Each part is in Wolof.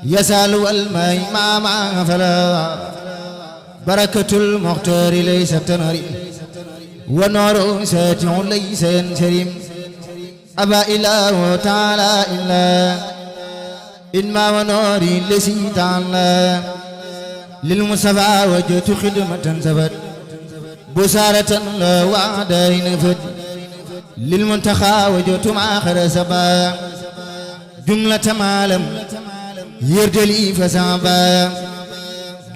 يسال والماء ما فلا بركة المختار ليس تنري ونور ساتع ليس ينشرم أبا إله تعالى إلا إنما ونوري لسي تعالى للمصطفى وجدت خدمة سبت بسارة لا وعدين فد للمنتخى وجدت ما خرسبا جملة معلم يردلي فسابا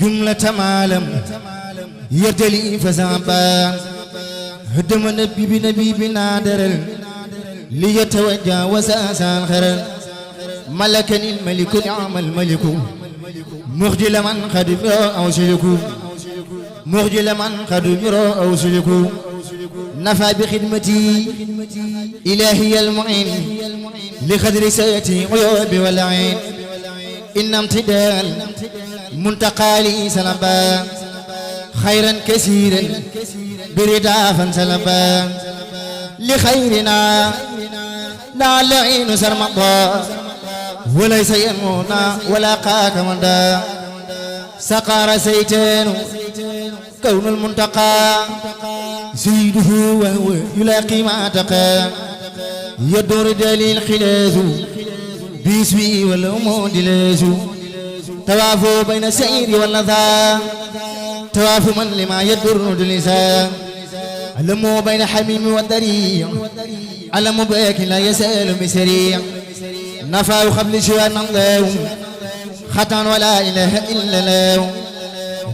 جملة معلم يردلي فسابا هدم النبي بنبي بنادر ليتوجه وساسا الخير ملكني الملك نعم الملك مخجل من قد يرى أو سلكوا مخجل من قد يرى أو سلكوا نفع بخدمتي إلهي المعين لقدر سيتي عيوب والعين إن امتدال منتقالي سلبا خيرا كثيرا بردا فانسلبا لخيرنا نال عين سرمضا وليس ينمونا ولا قاك مندا سقار سيتان كون المنتقى سيده وهو يلاقي ما تقى يدور دليل خلاز باسمي والأمود لازو توافوا بين السير والنذا توافوا من لما يدور دلسا علموا بين حميم والدريع علموا باك لا يسأل مسريع نفعوا قبل شوى المنظوم خطا ولا إله إلا الله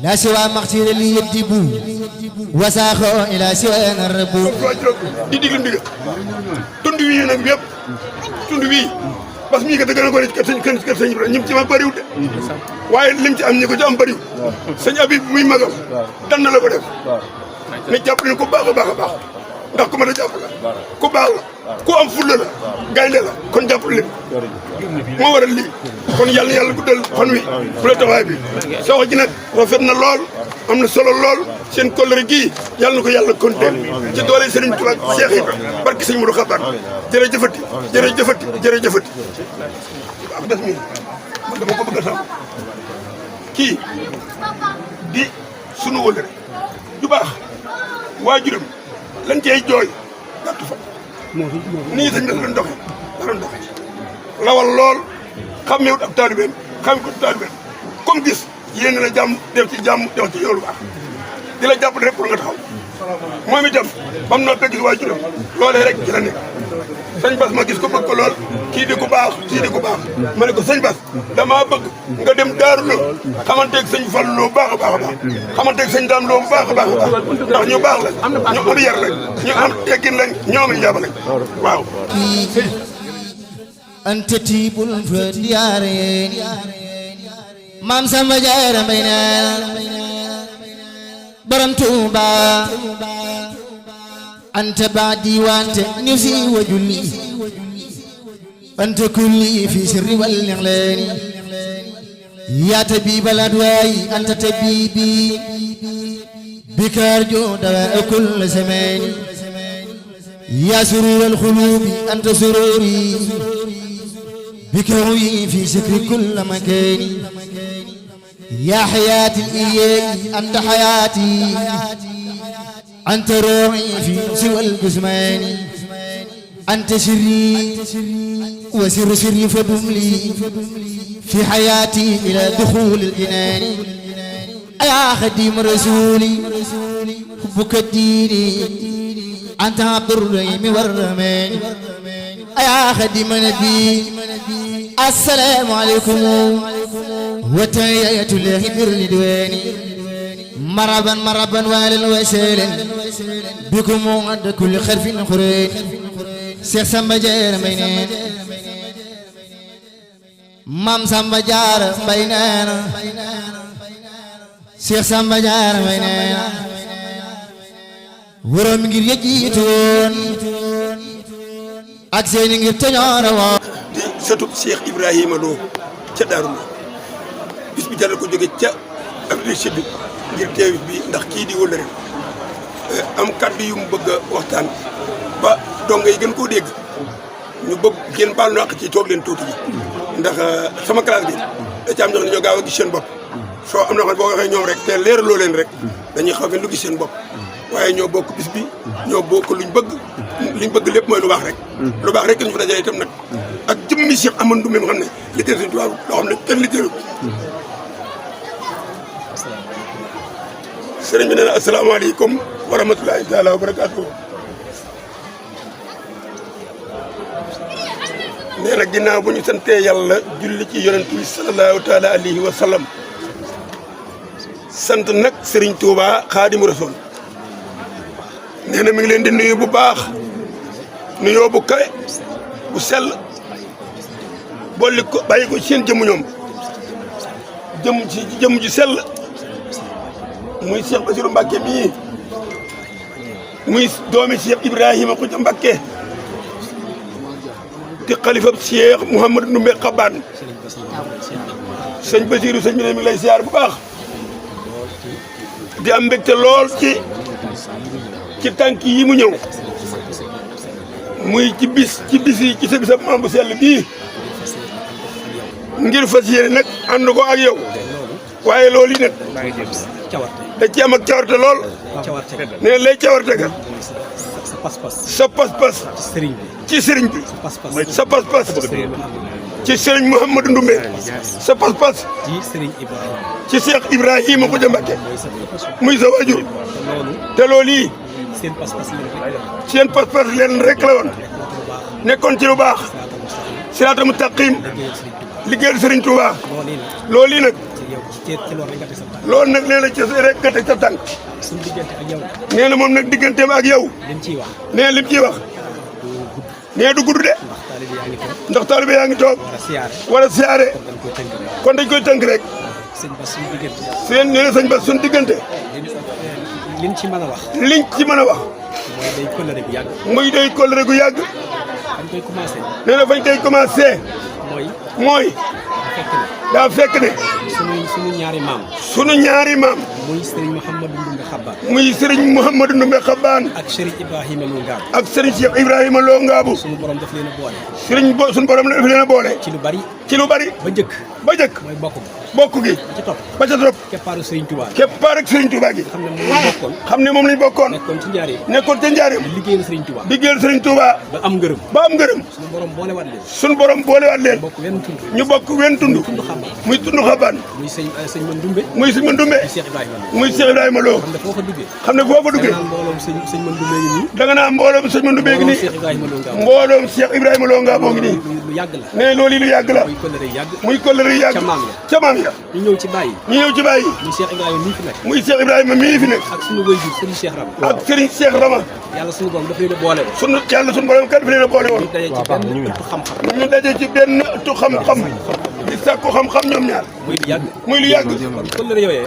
لا سوى مغتير لي يدبو وساخو إلى سوى الربو di digal ndigal tund wi nag yëpp tund wi parce que mii kat da gën a bëri kër sëñ Ibrahima ñim ci ma bëriwul de waaye lim ci am ñi ko ci am bëriwul sëñ Habib muy magam dan na la ko def ne jàpp leen ko baax a baax a baax ndax ku mën a jàpp la ku baax la ku am fulla la gaynde la kon jàpp leen moo waral lii kon yàlla yàlla guddal fan wi bu la tawaay bi sa wax ji nag rafet na lool am na solo lool seen kóllëre gii yàlla na ko yàlla kontaan ci doole Serigne Touba Cheikh Ibra barke sëñ Modou Xaban jërëjëfati jërëjëfati jërëjëfati ak des mi man dama ko bëgg a sàmm kii di sunu wëllëre ju baax waajuram lan cey jooy gàttu fa nii sëñ bés lan doxe daran doxe lawal lool xamewut ab taalibeem xamewut ab taalibeem comme gis yéen la jàmm def ci jàmm def ci yoolu baax di la jàpp rek pour nga taxaw moom itam bam noo gis waajuram loolee rek ci la nekk sëñ Bass ma gis ko bëgg ko lool kii di ko baax kii di ko baax ma ne ko sëñ Bass damaa bëgg nga dem Daaru Lo xamanteeg sëñ Fallu Lo baax a baax a baax xamanteeg sëñ Daam Lo baax a baax a baax ndax ñu baax lañ ñu am yar lañ ñu am teggin lañ ñoo am njaaba lañ waaw أنت تيب في ديارين مام سما جارا بينا برم توبا أنت بعدي وأنت نفسي وجلي أنت كلي في سر والإعلان يا طبيب الأدواء أنت طبيبي بك أرجو دواء كل زمان يا سرور القلوب أنت سروري بك روي في سكر كل مكان يا حياة الإياء أنت حياتي أنت روحي في سوى الجسمان أنت سري وسر سري فدم لي في حياتي إلى دخول الجنان يا خديم رسولي حبك الديني أنت عبد الرحيم والرحمن يا خديم نبي السلام عليكم وتحية الله بالردوان مرحبا مرحبا واهلا وسهلا بكم عند كل خرف خرين Cheikh Samba Diarra Mbaye nee na Maam Samba Diarra Mbaye nee na Cheikh Samba Diarra Mbaye nee na wóoroon ngir ya jiitu woon ak seeni ngir teñoora woon di sëtub Cheikh Ibrahima Lo ca Daaru Lo bis bi jaral ko jóge ca Afrique Sud ngir teew bi ndax kii di wëllëre am kàddu yu mu bëgg a waxtaan ba donga yi gën koo dégg ñu bëgg ngeen baal naq ci toog leen tuuti ji ndax sama classe bi da ci am ñoo xam ne ñoo gaaw a gis seen bopp soo am na xam boo waxee ñoom rek te leeraloo leen rek dañuy xaw lu gis seen bopp waaye ñoo bokk bis bi ñoo bokk luñ bëgg lépp mooy lu baax rek lu baax rek ñu fa dajale itam nag ak jëmmi Cheikh Amadou Ndoumbe moo xam ne liggéey Sëriñ Tuubaa loo xam ne kenn liggéeyu sëriñ bi nee na asalaamaaleykum wa rahmatulahi taala wa barakaatu nee na ginnaaw bu ñu santee yàlla julli ci yonent bi sallallahu taala alayhi wa sallam sant nag Serigne Touba Xaadimu Rasuul nee na mi ngi leen di nuyu bu baax nuyoo bu kawe bu sell bolli ko bàyyi ko seen jëmm ñoom jëmm ji sell muy Cheikh Bassirou Mbacké mii muy doomi Cheikh Ibrahima Khoudia Mbacké di xalifab Cheikh Mouhamadou Ndoumbe Xabaan sëñ Bassirou sëñ bi ne mi ngi lay siyaar bu baax di am mbégte lool ci tànk yi mu ñëw muy ci bis yi ci sa bisab maam bu sell bii ngir fas yéene nag ànd ko ak yow waaye loolu yi nag da ci am ak cawarte lool ne lay cawarte ga sa pas-pas ci sëriñ bi sa pas-pas ci sëriñ Mouhamadou Ndoumbe sa pas-pas ci Cheikh Ibrahima Khoudia Mbacké muy sa waajur te loolu yi seen pas-pas leen rek la woon nekkoon ci lu baax siraatal mustaqiim liggéeyal Sëriñ Tuubaa loolu yi nag loolu nag nee na ci rek nga teg sa tànk nee na moom nag digganteem ak yow nee na lim ciy wax nee du gudd de ndax taalibe yaa ngi toog war a siyaare kon dañ koy tënk rek seen nee na sëñ Bass suñu diggante liñ ci mën a wax muy day kóllëre gu yàgg fañ koy commencé nee na fañ koy commencé mooy daa fekk ne sunu ñaari maam muy Serigne Mouhamadou Ndoumbe Xabaan muy Serigne Mouhamadou Ndoumbe Xabaan ak Serigne Ibrahima Lo Ngaabu ak Serigne Cheikh Ibrahima Lo Ngaabu sunu borom daf leen a boole sunu borom daf leen a boole ci lu bari ba njëkk mooy bokk gi ba ca topp keppaaru Serigne Touba gi xam ne moom lañ bokkoon nekkoon ca di njaareem liggéeyal Serigne Touba ba am ngërëm sunu borom boolewaat leen ñu bokk wenn tund muy tund Xabaan muy sëñ Ma Ndoumbe muy Cheikh Ibrahima Lo xam ne foo fa duggee da nga naa mbooloom sëñ Ma Ndoumbe ngi nii mbooloom Cheikh Ibrahima Lo Ngaabu ngi nii ne loolu lu yàgg la muy kóllëre yu yàgg ca maam ya ñu ñëw ci bàyyi muy Cheikh Ibrahima mii fi nekk ak sunu waajur Serigne Cheikh Rama ak Serigne Cheikh Rama yàlla sunu borom daf leen a boole sunu borom kat daf leen a boole woon ñu daje ci benn ëttu xam-xam ñu daje ci benn ëttu xam-xam di sàkku xam-xam ñoom ñaar muy lu yàgg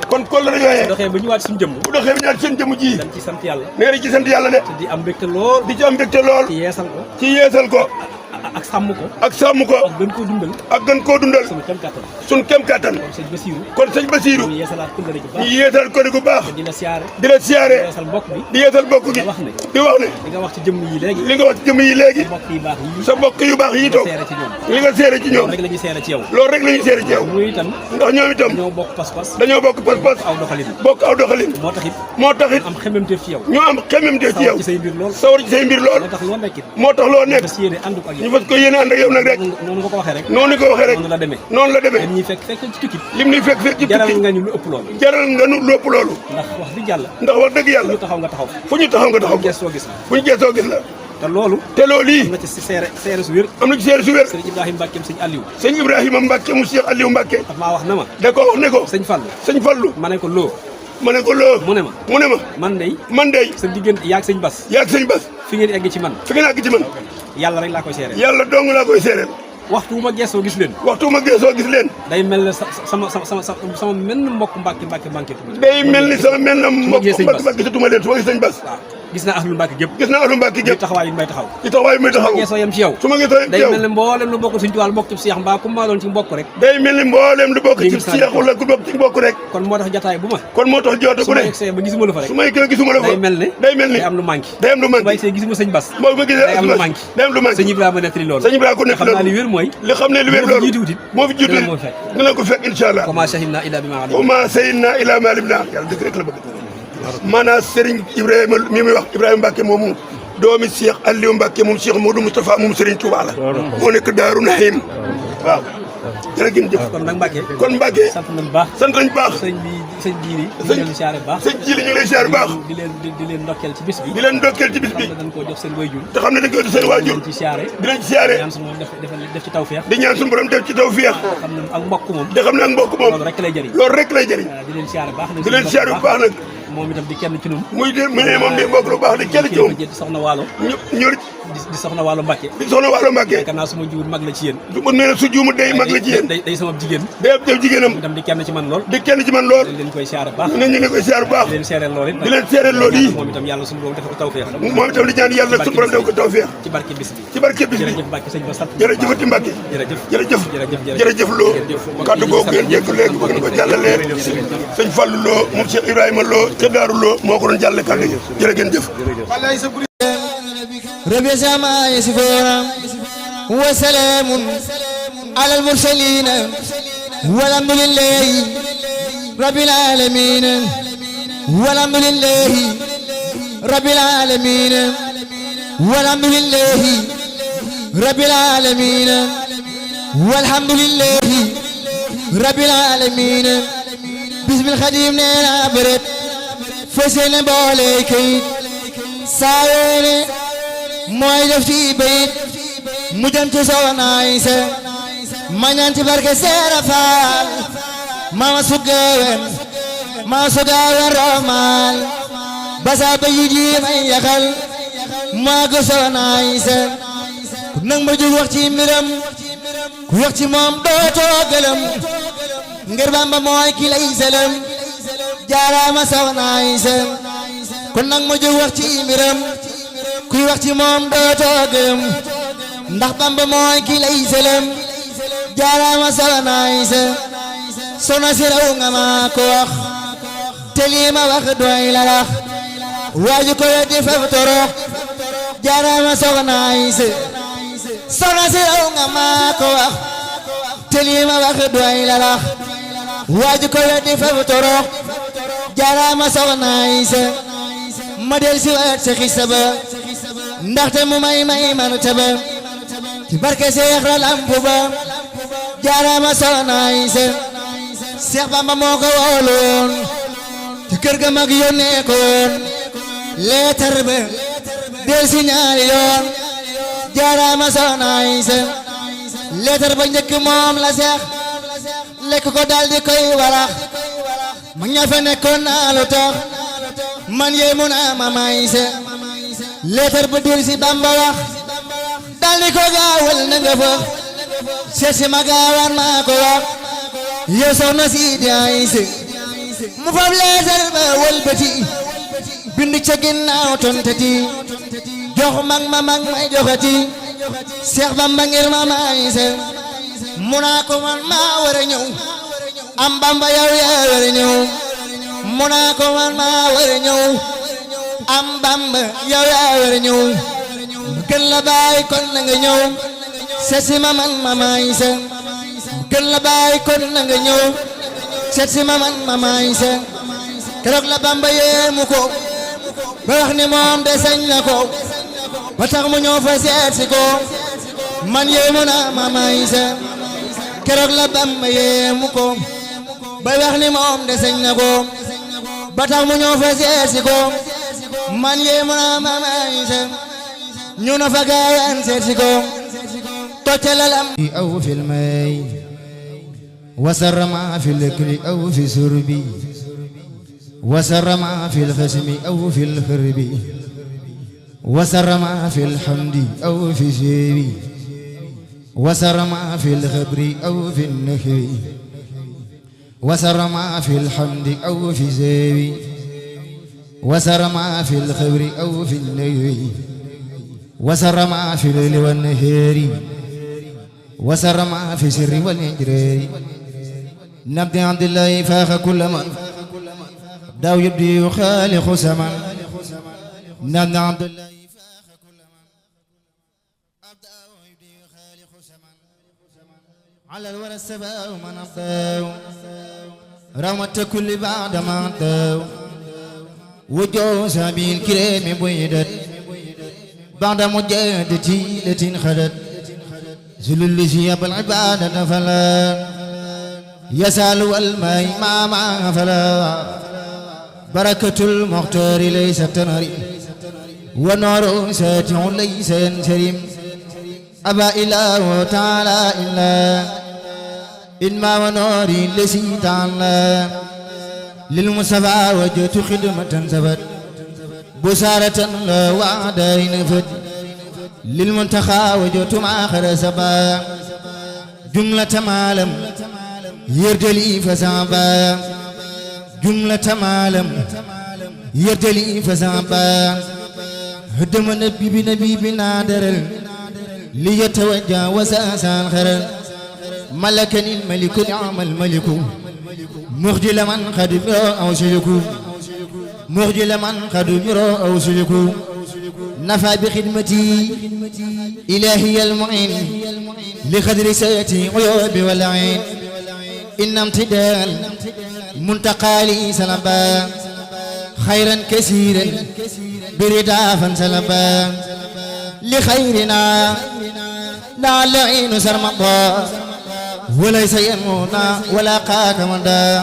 kon kóllëre yooyee doxee ba ñëwaat suñu jëmm bu doxee ba ñëwaat seen jëmm ji dañ ci sant yàlla nee na ci sant yàlla de di am mbégte lool ci yeesal ko ak sàmm ko ak gën koo dundal suñu kem kattan kon sëñ Bassirou ñu yeesalaat ko gu baax di la siyaare di yeesal bokk gi di wax ne li nga wax ci jëmm yi léegi sa bokk yu baax yi toog li nga seere ci ñoom loolu rek la ñuy seere ci yow ndax ñoom itam dañoo bokk pas-pas bokk aw doxalin moo taxit am xememteef ci yow sawar ci say mbir lool moo tax loo nekk ñu fas ko yéene ànd ak yow nag rek noonu nga ko waxee rek noonu la demee lim ñuy fekk ci tukki jaral nga ñu lu ëpp loolu ndax wax dëgg yàlla fu ñu taxaw nga taxaw fu ñu gëstoo gis la te loolu yi am na ci seere su wér sëñ Ibrahima Mbacke sëñ Aliou sëñ Ibrahima Mbacke mu Cheikh Aliou Mbacke daf maa wax na ma da ko wax ne ko sëñ Fallou ma ne ko loo mu ne ma man dey sa diggante yaag sëñ Bass fi ngeen egg ci man yàlla rek laa koy seereel yàlla dong laa koy seereel waxtu ma geesoo gis leen day mel ne sama menn mbokk Mbacke day mel ni sama menn mbokk Mbacke sa tuma leen su ma gis sëñ Bass gis naa ahlul Mbàkke gépp gis naa ahlul Mbàkke gépp taxawaay yi may taxaw ci taxawaay may taxaw geesoo yem ci yow su ma ngi tooyam ci day yow mel ne mboolem lu bokk suñu tuwaal mbokk ci Seex mbaa ku ma doon ci mbokk rek day mel ni mboolem lu bokk ci Seex wala ku bokk ci mbokk rek kon moo tax jataay bu ma kon moo tax joote bu ne ba gisuma la fa rek su may gisuma la fa day mel ni day am lu manqué day am lu manqué bay see gisuma sëñ Bass moo ma gisee day am lu manqué day am lu manqué sëñ Ibrahima nettali loolu sëñ Ibrahima ko nettali xam naa li wér mooy li xam ne li wér loolu moo fi jiitu dina ko fekk incha allah comment shahidna illa bima alim comment shahidna illa bima alim yàlla dëgg rek la bëgg maanaam Serigne Ibrahima mi muy wax Ibrahima Mbacke moomu doomi Cheikh Aliou Mbacke moom Cheikh Modou Moustapha moom Serigne Touba la moo nekk Daaru Nahim waaw jërëjëf kon nag Mbacke kon Mbacke sant nañu baax sant nañu baax sëñ jiili ñu leen siyaare baax sëñ jiili ñu ngi lay siyaare baax di leen ndokkeel ci bis bi di leen ndokkeel ci bis bi dañ koo jox seen waajur te xam ne dañ ko jox seen waajur ci siyaare di leen ci siyaare ñaan suñu moom def ci tawfeex di ñaan suñu borom def ci tawfeex xam ne ak mbokk moom te xam ne ak mbokk moom loolu rek lay jëriñ loolu rek lay jëriñ di leen siyaare baax di leen siyaare bu baax nag moom itam di kenn ci ñun muy de mu ne moom di mbokk lu baax di kenn ci moom di soxna waalo ñu di soxna waalo Mbacke di soxna waalo Mbacke yaakaar naa suma jiwul mag la ci yéen du ma nee na su juumu day mag la ci yéen day sama jigéen day ab jigéenam itam di kenn ci man lool di kenn ci man lool di leen koy siyaare baax ne ñu ngi koy siyaare bu baax di leen seereel lool di leen seereel lool yi moom itam yàlla suñu borom def ko tawfeex moom itam di ñaan yàlla suñu borom def ko tawfeex ci barke bis bi ci barke bis bi jërëjëf Mbacke sëñ ba sant jërëjëfati Mbacke jërëjëf loo kaddu googu ngeen jekk léegi bëgg na ko jàllalee sëñ Fallou Lo moom Cheikh Ibrahima Lo ca Daaru Lo moo ko doon jàllale kaddu gi jërë ngeen jëf رب سما يسفون وسلام على المرسلين والحمد لله رب العالمين والحمد لله رب العالمين والحمد لله رب العالمين والحمد لله رب العالمين بسم الخديم نينا برد فسن بوليكي سايري mooy def ci bayit mu dem ci Soxna Aysa ma ñaan ci barke Seera Faal mama sugawen romal basa ba yi ji may yaxal maa ko Soxna Aysa ku nag ma jóg wax ci mbiram ku wax ci moom dootoo gëlëm ngir Bamba mooy ki lay sëlëm jaaraama Soxna Aysa ku nag ma jóg wax ci mbiram kuy wax ci moom dootoo gëm ndax Bamba mooy ki lay sëlëm jaaraama Soxna Aysa sona si raw nga maa ko wax te lii ma wax doy la wax waaju ko weddi faf torox jaaraama Soxna Aysa sona si raw nga maa ko wax te lii ma wax doy la wax waaju ko weddi faf torox jaaraama Soxna Aysa ma del si waat sa xisa ba ndaxte mu may martaba ci barke Seex ra lampu ba jaaraama Soxna Aysa Seex Bamba moo ko wooloon ci kër ga mag yónnee ko woon leetar ba del si ñaari yoon jaaraama Soxna Aysa leetar ba njëkk moom la Seex lekk ko daldi koy warax mag ña fa nekkoon naa lu tax man yéemu naa Mama Aysa leetar ba dul si Bamba wax daldi ko gaawal na nga fa seet si ma gaawaan maa ko wax yow soxna si di Aysa mu fab leetar ba wëlbati bind ca ginnaaw tontati jox mag ma mag may joxati Seex Bamba ngir Mama Aysa mu naa ko man maa war a ñëw am Bamba yow yaa war a ñëw mu naa ko man maa war a ñëw am Bamba yow yaa war a ñëw gën la bàyyi kon na nga ñëw seet si ma man Mama Aysa gën la bàyyi kon na nga ñëw seet si ma man Mama Aysa keroog la Bamba yéemu ko ba wax ni moom de sañ na ko ba tax mu ñëw fa seet si ko man yéemu na Mama Aysa keroog la Bamba yéemu ko ba wax ni moom de sañ na ko ba tax mu ñëw fa seet si ko man yéemu na Mama Aysa ñu na fa gaawaan seet si ko toccalalam aw fil may wasarama fil akli aw fi surbi wasarama fil khasmi aw fil khirbi wasarama fil hamdi aw fi shiwi wasarama fil khabri aw fi nahwi wasarama fil hamdi aw fi shiwi وسر ما في الخبر أو في الليل وسر ما في الليل والنهار وسر ما في السر والإجرار نبدي عبد الله فاخ كل من داو يبدي خالق سمن نبدي عبد الله فاخ كل من أبدأ يبدي خالق سمن على الورى السباء من أبدأ رمت كل بعد ما أبدأ وجو سبيل كريم بيدت بعد مجادتي التي خدت زل اللي بالعبادة فلا يسأل الماء ما فلا بركة المختار ليس تنري ونور ساتع ليس ينسرم أبا إله تعالى إلا إنما ونوري لسي تعالى للمصطفى وجدت خدمة سبت بسارة لا وعدا نفد للمنتخى وجدت مآخر سبا جملة معلم يردلي فسابا جملة معلم يردلي فسابا هدم النبي بنبي بنادر ليتوجه وساسا خير ملكني الملك نعم الملك مخجل من قد يرى أو سلكوا مخجل من قد يرى أو سلكوا نفى بخدمتي إلهي المعين لخدر سيتي عيوب والعين إن امتدال منتقى لي سلبا خيرا كثيرا بردا فانسلبا لخيرنا لعل عين سرمضا وليس ينمونا ولا قاك مدى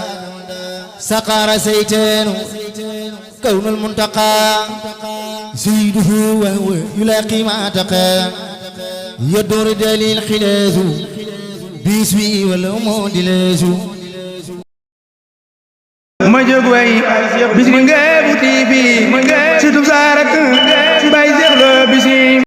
سقار سيتان كون المنتقى سيده وهو يلاقي ما تقى يدور دليل خلاف بيسوي والأمود لازو ma jóg way bis mi ngeebu TV surtout Sarak Baye Cheikh Lo bisi